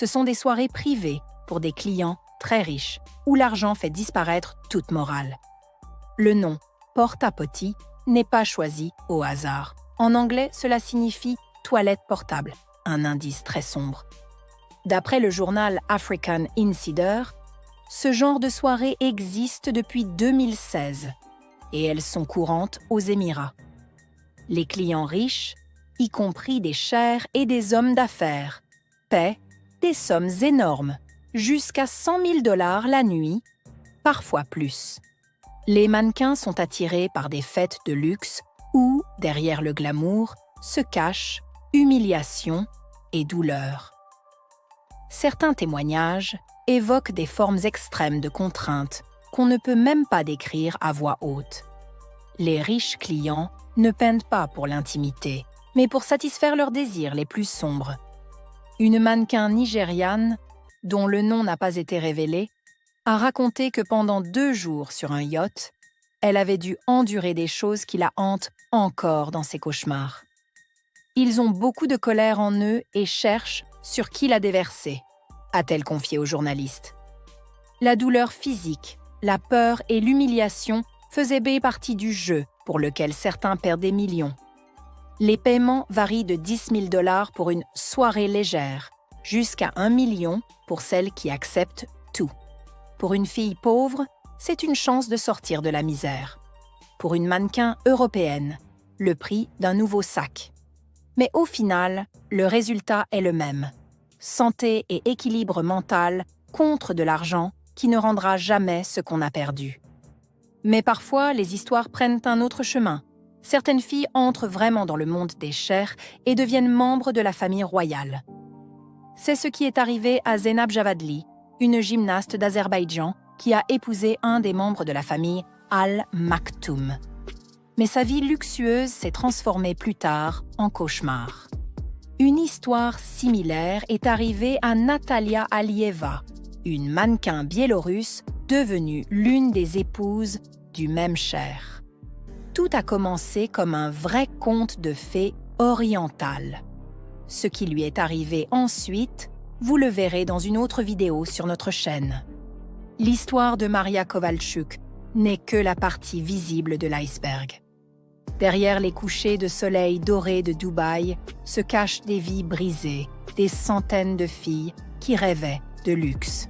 Ce sont des soirées privées pour des clients très riches, où l'argent fait disparaître toute morale. Le nom porta potty n'est pas choisi au hasard. En anglais, cela signifie toilette portable, un indice très sombre. D'après le journal African Insider, ce genre de soirée existe depuis 2016 et elles sont courantes aux Émirats. Les clients riches, y compris des chers et des hommes d'affaires, paient des sommes énormes, jusqu'à 100 000 $ la nuit, parfois plus. Les mannequins sont attirés par des fêtes de luxe où, derrière le glamour, se cachent humiliation et douleur. Certains témoignages évoquent des formes extrêmes de contraintes qu'on ne peut même pas décrire à voix haute. Les riches clients ne peinent pas pour l'intimité, mais pour satisfaire leurs désirs les plus sombres. Une mannequin nigériane, dont le nom n'a pas été révélé, a raconté que pendant 2 jours sur un yacht, elle avait dû endurer des choses qui la hantent encore dans ses cauchemars. Ils ont beaucoup de colère en eux et cherchent sur qui la déverser, a-t-elle confié aux journalistes. La douleur physique, la peur et l'humiliation faisaient partie du jeu pour lequel certains perdent des millions. Les paiements varient de 10 000 $ pour une soirée légère, jusqu'à 1 million pour celle qui accepte tout. Pour une fille pauvre, c'est une chance de sortir de la misère. Pour une mannequin européenne, le prix d'un nouveau sac. Mais au final, le résultat est le même. Santé et équilibre mental contre de l'argent qui ne rendra jamais ce qu'on a perdu. Mais parfois, les histoires prennent un autre chemin. Certaines filles entrent vraiment dans le monde des chers et deviennent membres de la famille royale. C'est ce qui est arrivé à Zeynab Javadli, une gymnaste d'Azerbaïdjan qui a épousé un des membres de la famille Al Maktoum. Mais sa vie luxueuse s'est transformée plus tard en cauchemar. Une histoire similaire est arrivée à Natalia Alieva, une mannequin biélorusse devenue l'une des épouses du même cher. Tout a commencé comme un vrai conte de fées oriental. Ce qui lui est arrivé ensuite, vous le verrez dans une autre vidéo sur notre chaîne. L'histoire de Maria Kovalchuk n'est que la partie visible de l'iceberg. Derrière les couchers de soleil dorés de Dubaï se cachent des vies brisées, des centaines de filles qui rêvaient de luxe.